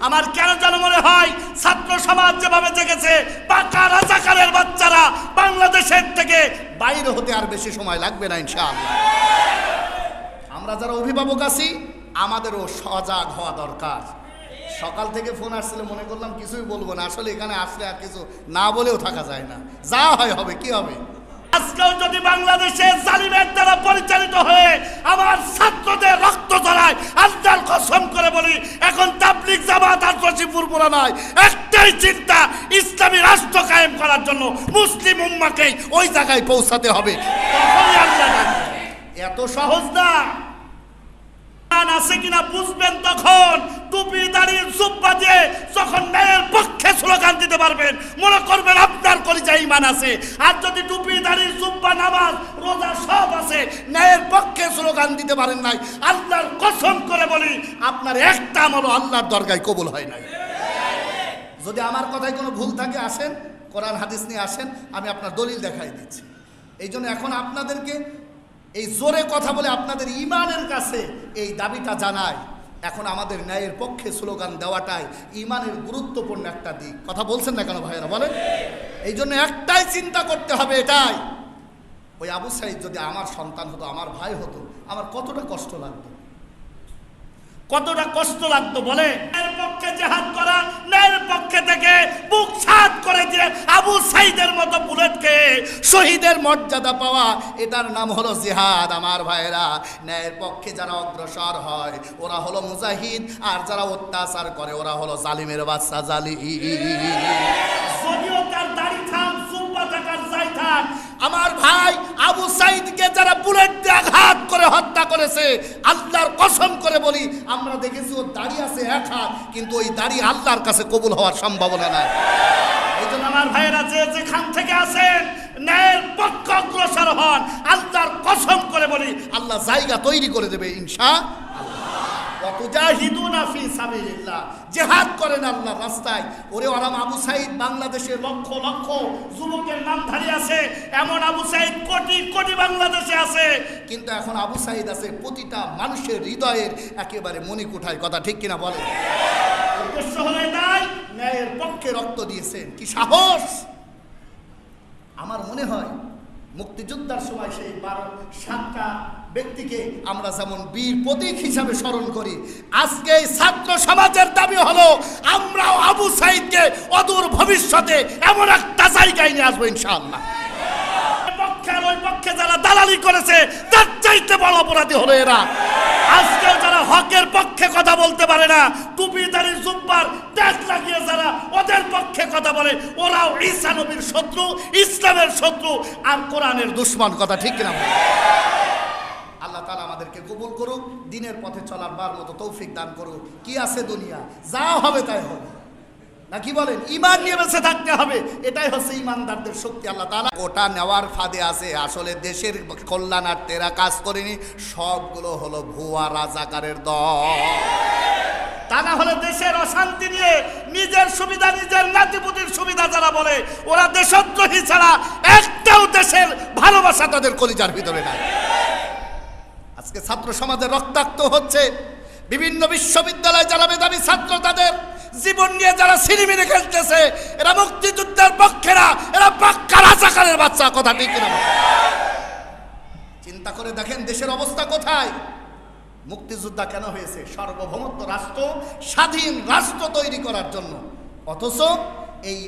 আমার কেন যেন মনে হয় ছাত্র সমাজ যেভাবে জেগেছে, পাকা রাজাকারের বাচ্চারা বাংলাদেশের থেকে বাইরে হতে আর বেশি সময় লাগবে না ইনশাআল্লাহ। আমরা যারা অভিভাবক আছি আমাদেরও সজাগ হওয়া দরকার। সকাল থেকে ফোন আসছিল, মনে করলাম কিছুই বলবো না, আসলে এখানে আসলে আর কিছু না বলেও থাকা যায় না, যা হয় হবে, কি হবে। আজকেও যদি বাংলাদেশে জালিমের দ্বারা পরিচালিত হয়ে আমার ছাত্রদের রক্ত ঝরায়, আল্লাহর কসম করে বলি এখন তাবলীগ জামাত আর রশিদপুর পুরা নয়, একটাই চিন্তা, ইসলামী রাষ্ট্র কায়েম করার জন্য মুসলিম উম্মাকে ওই জায়গায় পৌঁছাতে হবে। তখনই আল্লাহ ডাকবে। এত সহজ না। আছে কিনা বুঝবেন তখন, টুপি দাঁড়িয়ে জুব্বা দিয়ে যখন ন্যায়ের পক্ষে স্লোগান দিতে পারবেন, মনে করবেন আপনার কলিজায় ঈমান আছে। আর যদি টুপি দাঁড়িয়ে জুব্বা, নামাজ রোজা সব আছে, ন্যায়ের পক্ষে স্লোগান দিতে পারেন নাই, আল্লাহর কসম করে বলি আপনার একটা আমলও আল্লাহর দরগায় কবুল হয় নাই। যদি আমার কথায় কোনো ভুল থাকে আসেন, কোরআন হাদিস নিয়ে আসেন, আমি আপনার দলিল দেখাই দিচ্ছি। এই জন্য এখন আপনাদেরকে এই জোরে কথা বলে আপনাদের ঈমানের কাছে এই দাবিটা জানাই, এখন আমাদের ন্যায়ের পক্ষে স্লোগান দেওয়াটাই ঈমানের গুরুত্বপূর্ণ একটা দিক। কথা বলছেন না কেন ভাইয়েরা বলেন? এই জন্য একটাই চিন্তা করতে হবে, এটাই, ওই আবু সাঈদ যদি আমার সন্তান হতো, আমার ভাই হতো, আমার কতটা কষ্ট লাগতো, কতটা কষ্ট লাগতো বলে। ন্যায়ের পক্ষে জিহাদ করা, ন্যায়ের পক্ষে থেকে বুক সাত করে দিয়ে আবু সাঈদের মতো বুলেটকে শহীদের মর্যাদা পাওয়া, এটার নাম হলো জিহাদ। আমার ভাইয়েরা, ন্যায়ের পক্ষে যারা অগ্রসর হয় ওরা হলো মুজাহিদ, আর যারা অত্যাচার করে ওরা হলো জালিমের বাচ্চা জালিম। যদিও তার দাড়ি থাক, জুব্বা থাকার যাই থাক, আমার ভাই আবু সাঈদকে যারা বুলেট দিয়ে আঘাত করে হত্যা করেছে, আল্লাহর কসম করে বলি আমরা দেখেছি ওর দাড়ি আছে এক হাত, কিন্তু ওই দাড়ি আল্লাহর কাছে কবুল হওয়ার সম্ভাবনা নাই। এই জন্য আমার ভাইয়েরা যে যেখান থেকে আছেন ন্যায়ের পক্ষে অগ্রসর হন, আল্লাহর কসম করে বলি আল্লাহ জায়গা তৈরি করে দেবে ইনশাআল্লাহ। জিহাদ করেন আল্লাহর রাস্তায়। ওরে ওরাম আবু সাঈদ বাংলাদেশে লক্ষ লক্ষ যুবকের নামধারী আছে, এমন আবু সাঈদ কোটি কোটি বাংলাদেশে আছে, কিন্তু এখন আবু সাঈদ আছে প্রতিটা মানুষের হৃদয়ের একেবারে মণিকুঠায়। কথা ঠিক কিনা বলে? উদ্দেশ্য হলে নাই, ন্যায়ের পক্ষে রক্ত দিয়েছেন, কি সাহস! আমার মনে হয় মুক্তিযোদ্ধার সময় সেই 7টা ব্যক্তিকে আমরা যেমন বীর প্রতীক হিসাবে স্মরণ করি, আজকে ছাত্র সমাজের দাবি হলো আমরাও আবু সাঈদকে অদূর ভবিষ্যতে এমন একটা জায়গায় নিয়ে আসবো ইনশাআল্লাহ। ওই পক্ষে যারা দালালি করেছে তার চাইতে বড় অপরাধী হলো এরা। আজকেও যারা হকের পক্ষে কথা বলতে পারে না, টুপিদারি জুব্বার ট্যাগ লাগিয়ে যারা ওদের পক্ষে কথা বলে, ওরাও ঈসা নবীর শত্রু, ইসলামের শত্রু, আর কোরআনের দুশমন। কথা ঠিক কিনা? আল্লাহ তাআলা আমাদেরকে কবুল করুক, দ্বীনের পথে চলার বার মতো তৌফিক দান করুক। কি আছে দুনিয়া, যা হবে তাই হবে, নাকি বলেন? ঈমান নিয়ে বেঁচে থাকতে হবে, এটাই হচ্ছে ঈমানদারদের শক্তি। আল্লাহ তাআলা ওটা নেওয়ার ফাঁদে আছে, আসলে দেশের কল্যাণার্থে এরা কাজ করেনি, সবগুলো হলো ভুয়া রাজাকারের দল। তা না হলে দেশের অশান্তি নিয়ে নিজের সুবিধা, নিজের নাতিপুতির সুবিধা যারা বলে, ওরা দেশদ্রোহী ছাড়া একটাও দেশের ভালোবাসা তাদের কলিজার ভিতরে নাই। আজকে ছাত্র সমাজের রক্তাক্ত হচ্ছে, বিভিন্ন বিশ্ববিদ্যালয়ে যারা মেধাবী ছাত্র তাদের জীবন নিয়ে যারা ছিনিমিনি খেলতেছে, এরা মুক্তিযুদ্ধের পক্ষেরা, এরা পাক্কা রাজাকারের বাচ্চা। কথা ঠিক কিনা? চিন্তা করে দেখেন দেশের অবস্থা কোথায়। মুক্তিযোদ্ধা কেন হয়েছে? সার্বভৌমত্ব রাষ্ট্র, স্বাধীন রাষ্ট্র তৈরি করার জন্য। অথচ এই